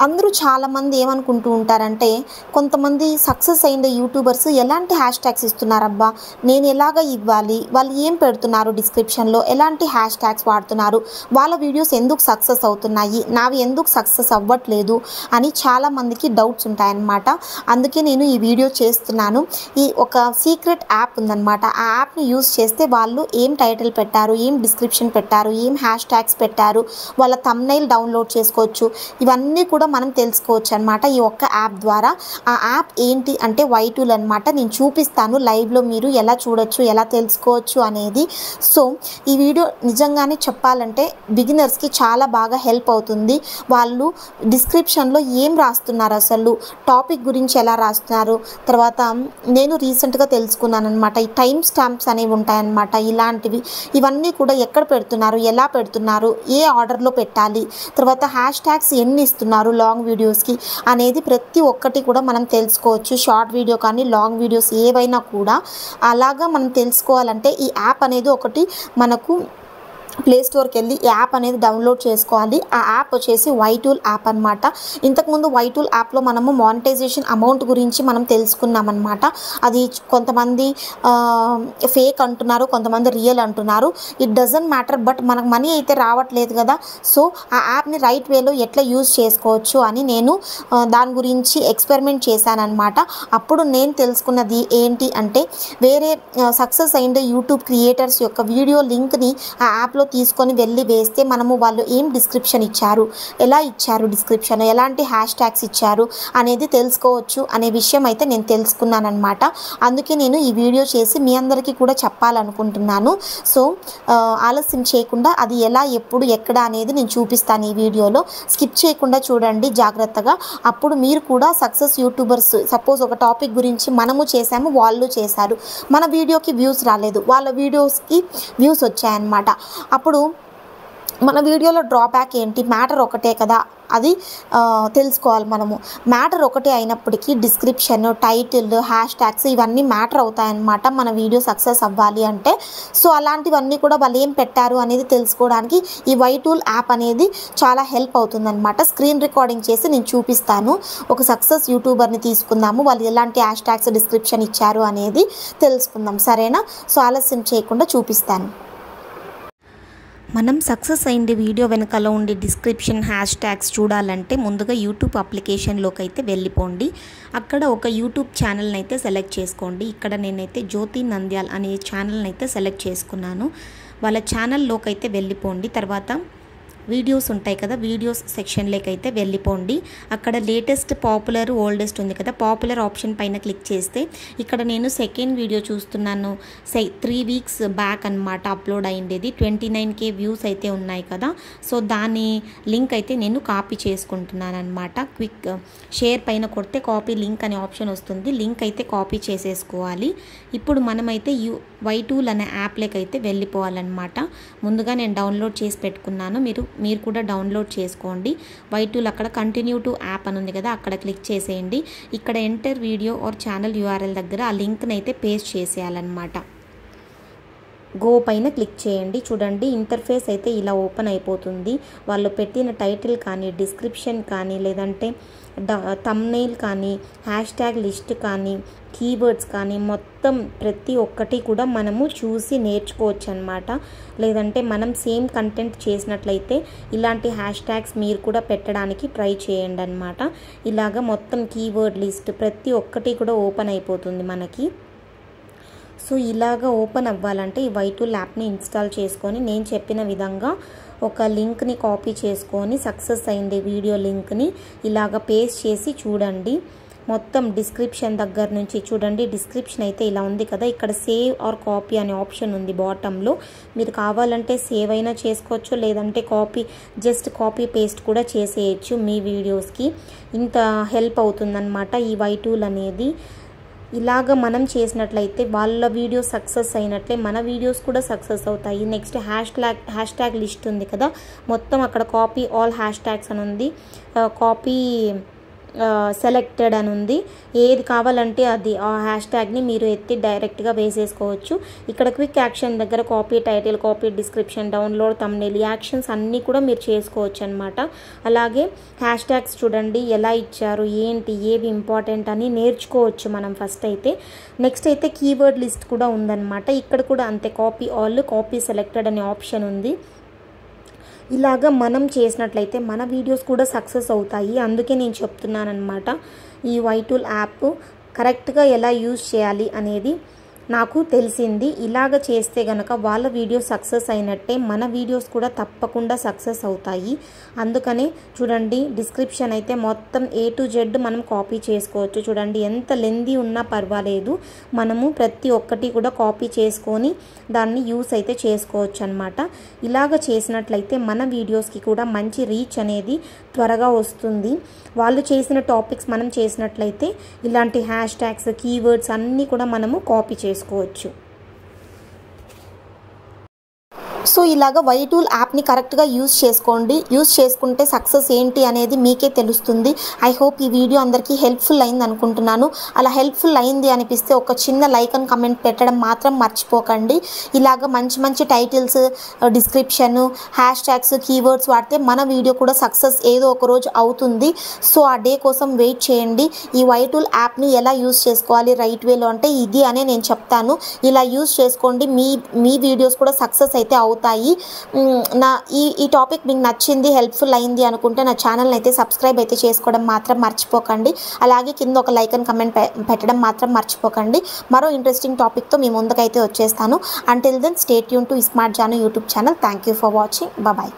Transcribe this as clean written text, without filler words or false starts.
అందరూ చాలామంది ఏమనుకుంటూ ఉంటారంటే, కొంతమంది సక్సెస్ అయిన యూట్యూబర్స్ ఎలాంటి హ్యాష్ ట్యాగ్స్ ఇస్తున్నారబ్బా, నేను ఎలాగ ఇవ్వాలి, వాళ్ళు ఏం పెడుతున్నారు డిస్క్రిప్షన్లో, ఎలాంటి హ్యాష్ ట్యాగ్స్ వాడుతున్నారు, వాళ్ళ వీడియోస్ ఎందుకు సక్సెస్ అవుతున్నాయి, నావి ఎందుకు సక్సెస్ అవ్వట్లేదు అని చాలామందికి డౌట్స్ ఉంటాయన్నమాట. అందుకే నేను ఈ వీడియో చేస్తున్నాను. ఈ ఒక సీక్రెట్ యాప్ ఉందన్నమాట. ఆ యాప్ని యూజ్ చేస్తే వాళ్ళు ఏం టైటిల్ పెట్టారు, ఏం డిస్క్రిప్షన్ పెట్టారు, ఏం హ్యాష్ ట్యాగ్స్ పెట్టారు, వాళ్ళ థంబ్నెయిల్ డౌన్లోడ్ చేసుకోవచ్చు. ఇవన్నీ కూడా మనం తెలుసుకోవచ్చు అన్నమాట ఈ ఒక్క యాప్ ద్వారా. ఆ యాప్ ఏంటి అంటే వైటూల్ అన్నమాట. నేను చూపిస్తాను లైవ్లో, మీరు ఎలా చూడొచ్చు, ఎలా తెలుసుకోవచ్చు అనేది. సో ఈ వీడియో నిజంగానే చెప్పాలంటే బిగినర్స్కి చాలా బాగా హెల్ప్ అవుతుంది. వాళ్ళు డిస్క్రిప్షన్లో ఏం రాస్తున్నారు, అసలు టాపిక్ గురించి ఎలా రాస్తున్నారు, తర్వాత నేను రీసెంట్గా తెలుసుకున్నాను అనమాట. ఈ టైం స్టాంప్స్ అనేవి ఉంటాయన్నమాట. ఇలాంటివి ఇవన్నీ కూడా ఎక్కడ పెడుతున్నారు, ఎలా పెడుతున్నారు, ఏ ఆర్డర్లో పెట్టాలి, తర్వాత హ్యాష్ ట్యాగ్స్ ఎన్ని ఇస్తున్నారు లాంగ్ వీడియోస్కి అనేది ప్రతి ఒక్కటి కూడా మనం తెలుసుకోవచ్చు. షార్ట్ వీడియో కానీ లాంగ్ వీడియోస్ ఏవైనా కూడా అలాగా మనం తెలుసుకోవాలంటే ఈ యాప్ అనేది ఒకటి మనకు ప్లే స్టోర్కి వెళ్ళి ఈ యాప్ అనేది డౌన్లోడ్ చేసుకోవాలి. ఆ యాప్ వచ్చేసి వైటూల్ యాప్ అనమాట. ఇంతకుముందు వైటూల్ యాప్లో మనము మానిటైజేషన్ అమౌంట్ గురించి మనం తెలుసుకున్నామన్నమాట. అది కొంతమంది ఫేక్ అంటున్నారు, కొంతమంది రియల్ అంటున్నారు. ఇట్ డజంట్ మ్యాటర్, బట్ మనకు మనీ అయితే రావట్లేదు కదా. సో ఆ యాప్ని రైట్ వేలో ఎట్లా యూజ్ చేసుకోవచ్చు అని నేను దాని గురించి ఎక్స్పెరిమెంట్ చేశానన్నమాట. అప్పుడు నేను తెలుసుకున్నది ఏంటి అంటే, వేరే సక్సెస్ అయిన యూట్యూబ్ క్రియేటర్స్ యొక్క వీడియో లింక్ని ఆ యాప్లో తీసుకొని వెళ్ళి వేస్తే మనము వాళ్ళు ఏం డిస్క్రిప్షన్ ఇచ్చారు, ఎలా ఇచ్చారు డిస్క్రిప్షన్, ఎలాంటి హ్యాష్ ట్యాగ్స్ ఇచ్చారు అనేది తెలుసుకోవచ్చు అనే విషయం అయితే నేను తెలుసుకున్నాను అనమాట. అందుకే నేను ఈ వీడియో చేసి మీ అందరికీ కూడా చెప్పాలనుకుంటున్నాను. సో ఆలస్యం చేయకుండా అది ఎలా, ఎప్పుడు, ఎక్కడ అనేది నేను చూపిస్తాను ఈ వీడియోలో. స్కిప్ చేయకుండా చూడండి జాగ్రత్తగా. అప్పుడు మీరు కూడా సక్సెస్ యూట్యూబర్స్, సపోజ్ ఒక టాపిక్ గురించి మనము చేసాము, వాళ్ళు చేశారు, మన వీడియోకి వ్యూస్ రాలేదు, వాళ్ళ వీడియోస్కి వ్యూస్ వచ్చాయన్నమాట. అప్పుడు మన వీడియోలో డ్రాబ్యాక్ ఏంటి, మ్యాటర్ ఒకటే కదా, అది తెలుసుకోవాలి మనము. మ్యాటర్ ఒకటే అయినప్పటికీ డిస్క్రిప్షన్, టైటిల్, హ్యాష్ ట్యాగ్స్ ఇవన్నీ మ్యాటర్ అవుతాయన్నమాట మన వీడియో సక్సెస్ అవ్వాలి అంటే. సో అలాంటివన్నీ కూడా వాళ్ళు ఏం పెట్టారు అనేది తెలుసుకోవడానికి ఈ వైటూల్ యాప్ అనేది చాలా హెల్ప్ అవుతుందన్నమాట. స్క్రీన్ రికార్డింగ్ చేసి నేను చూపిస్తాను. ఒక సక్సెస్ యూట్యూబర్ని తీసుకుందాము, వాళ్ళు ఎలాంటి హ్యాష్ ట్యాగ్స్ డిస్క్రిప్షన్ ఇచ్చారు అనేది తెలుసుకుందాం, సరేనా? సో ఆలస్యం చేయకుండా చూపిస్తాను. మనం సక్సెస్ అయింది వీడియో వెనకాల ఉండే డిస్క్రిప్షన్, హ్యాష్ ట్యాగ్స్ చూడాలంటే ముందుగా యూట్యూబ్ అప్లికేషన్లోకి అయితే వెళ్ళిపోండి. అక్కడ ఒక యూట్యూబ్ ఛానల్ని అయితే సెలెక్ట్ చేసుకోండి. ఇక్కడ నేనైతే జ్యోతి నంద్యాల్ అనే ఛానల్ని అయితే సెలెక్ట్ చేసుకున్నాను. వాళ్ళ ఛానల్లోకి అయితే వెళ్ళిపోండి. తర్వాత వీడియోస్ ఉంటాయి కదా, వీడియోస్ సెక్షన్లోకి అయితే వెళ్ళిపోండి. అక్కడ లేటెస్ట్, పాపులర్, ఓల్డెస్ట్ ఉంది కదా, పాపులర్ ఆప్షన్ పైన క్లిక్ చేస్తే ఇక్కడ నేను సెకండ్ వీడియో చూస్తున్నాను. 3 వీక్స్ బ్యాక్ అనమాట అప్లోడ్ అయ్యింది. 29K వ్యూస్ అయితే ఉన్నాయి కదా. సో దాని లింక్ అయితే నేను కాపీ చేసుకుంటున్నాను అనమాట. క్విక్ షేర్ పైన కొడితే కాపీ లింక్ అనే ఆప్షన్ వస్తుంది. లింక్ అయితే కాపీ చేసేసుకోవాలి. ఇప్పుడు మనమైతే వైటూల్ అనే యాప్లోకి అయితే వెళ్ళిపోవాలన్నమాట. ముందుగా నేను డౌన్లోడ్ చేసి పెట్టుకున్నాను, మీరు కూడా డౌన్లోడ్ చేసుకోండి. వైటూల్ అక్కడ కంటిన్యూ టు యాప్ అని ఉంది కదా, అక్కడ క్లిక్ చేసేయండి. ఇక్కడ enter video or channel URL దగ్గర ఆ లింక్ని అయితే పేస్ట్ చేసేయాలన్నమాట. గో పైన క్లిక్ చేయండి. చూడండి ఇంటర్ఫేస్ అయితే ఇలా ఓపెన్ అయిపోతుంది. వాళ్ళు పెట్టిన టైటిల్ కానీ, డిస్క్రిప్షన్ కానీ, లేదంటే థంబ్నెయిల్ కానీ, హ్యాష్ ట్యాగ్ లిస్ట్ కానీ, కీవర్డ్స్ కానీ, మొత్తం ప్రతి ఒక్కటి కూడా మనము చూసి నేర్చుకోవచ్చు అనమాట. లేదంటే మనం సేమ్ కంటెంట్ చేసినట్లయితే ఇలాంటి హ్యాష్ ట్యాగ్స్ మీరు కూడా పెట్టడానికి ట్రై చేయండి అనమాట. ఇలాగ మొత్తం కీవర్డ్ లిస్ట్ ప్రతి ఒక్కటి కూడా ఓపెన్ అయిపోతుంది మనకి. సో ఇలాగ ఓపెన్ అవ్వాలంటే ఈ వైటూల్ యాప్ని ఇన్స్టాల్ చేసుకొని నేను చెప్పిన విధంగా ఒక లింక్ని కాపీ చేసుకొని సక్సెస్ అయింది వీడియో లింక్ని ఇలాగ పేస్ట్ చేసి చూడండి. మొత్తం డిస్క్రిప్షన్ దగ్గర నుంచి చూడండి. డిస్క్రిప్షన్ అయితే ఇలా ఉంది కదా, ఇక్కడ సేవ్ ఆర్ కాపీ అనే ఆప్షన్ ఉంది బాటంలో. మీరు కావాలంటే సేవ్ అయినా చేసుకోవచ్చు, లేదంటే జస్ట్ కాపీ పేస్ట్ కూడా చేసేయచ్చు మీ వీడియోస్కి. ఇంత హెల్ప్ అవుతుందన్నమాట ఈ వైటూల్ అనేది. ఇలాగ మనం చేసినట్లయితే వాళ్ళ వీడియో సక్సెస్ అయినట్లే మన వీడియోస్ కూడా సక్సెస్ అవుతాయి. నెక్స్ట్ హ్యాష్ ట్యాగ్ లిస్ట్ ఉంది కదా, మొత్తం అక్కడ కాపీ ఆల్ హ్యాష్ ట్యాగ్స్ అని ఉంది. కాపీ సెలెక్టెడ్ అని ఉంది. ఏది కావాలంటే అది ఆ హ్యాష్ ట్యాగ్ని మీరు ఎత్తి డైరెక్ట్గా వేసేసుకోవచ్చు. ఇక్కడ క్విక్ యాక్షన్ దగ్గర copy title, copy description, download thumbnail, actions అన్నీ కూడా మీరు చేసుకోవచ్చు అనమాట. అలాగే హ్యాష్ ట్యాగ్స్ చూడండి ఎలా ఇచ్చారు, ఏంటి, ఏవి ఇంపార్టెంట్ అని నేర్చుకోవచ్చు మనం ఫస్ట్ అయితే. నెక్స్ట్ అయితే కీవర్డ్ లిస్ట్ కూడా ఉందన్నమాట. ఇక్కడ కూడా అంతే, కాపీ ఆల్, కాపీ సెలెక్టెడ్ అనే ఆప్షన్ ఉంది. ఇలాగా మనం చేసినట్లయితే మన వీడియోస్ కూడా సక్సెస్ అవుతాయి. అందుకే నేను చెప్తున్నాను అనమాట. ఈ వైటూల్ యాప్ కరెక్ట్గా ఎలా యూజ్ చేయాలి అనేది నాకు తెలిసింది. ఇలాగ చేస్తే గనక వాళ్ళ వీడియో సక్సెస్ అయినట్టే, మన వీడియోస్ కూడా తప్పకుండా సక్సెస్ అవుతాయి. అందుకనే చూడండి, డిస్క్రిప్షన్ అయితే మొత్తం A to Z మనం కాపీ చేసుకోవచ్చు. చూడండి ఎంత లెందీ ఉన్నా పర్వాలేదు, మనము ప్రతి ఒక్కటి కూడా కాపీ చేసుకొని దాన్ని యూస్ అయితే చేసుకోవచ్చు అనమాట. ఇలాగ చేసినట్లయితే మన వీడియోస్కి కూడా మంచి రీచ్ అనేది త్వరగా వస్తుంది. వాళ్ళు చేసిన టాపిక్స్ మనం చేసినట్లయితే ఇలాంటి హ్యాష్ ట్యాగ్స్, కీవర్డ్స్ అన్నీ కూడా మనము కాపీ చేసుకోవచ్చు. సో ఇలాగ వైటూల్ యాప్ని కరెక్ట్గా యూజ్ చేసుకోండి. యూజ్ చేసుకుంటే సక్సెస్ ఏంటి అనేది మీకే తెలుస్తుంది. ఐ హోప్ ఈ వీడియో అందరికీ హెల్ప్ఫుల్ అయింది అనుకుంటున్నాను. అలా హెల్ప్ఫుల్ అయింది అనిపిస్తే ఒక చిన్న లైక్ అండ్ కమెంట్ పెట్టడం మాత్రం మర్చిపోకండి. ఇలాగ మంచి మంచి titles, description, hash tags, keywords వాడితే మన వీడియో కూడా సక్సెస్ ఏదో ఒక రోజు అవుతుంది. సో ఆ డే కోసం వెయిట్ చేయండి. ఈ వైటూల్ యాప్ని ఎలా యూజ్ చేసుకోవాలి రైట్ వేలో అంటే ఇది అనే నేను చెప్తాను. ఇలా యూజ్ చేసుకోండి, మీ వీడియోస్ కూడా సక్సెస్ అయితే అవుతాయి. నా ఈ టాపిక్ మీకు నచ్చింది, హెల్ప్ఫుల్ అయింది అనుకుంటే నా ఛానల్ని అయితే సబ్స్క్రైబ్ అయితే చేసుకోవడం మాత్రం మర్చిపోకండి. అలాగే కింద ఒక లైక్ అండ్ కమెంట్ పెట్టడం మాత్రం మర్చిపోకండి. మరో ఇంట్రెస్టింగ్ టాపిక్తో మీ ముందుకైతే వచ్చేస్తాను. Until then stay tuned to smart Janu YouTube channel. Thank you for watching. Bye.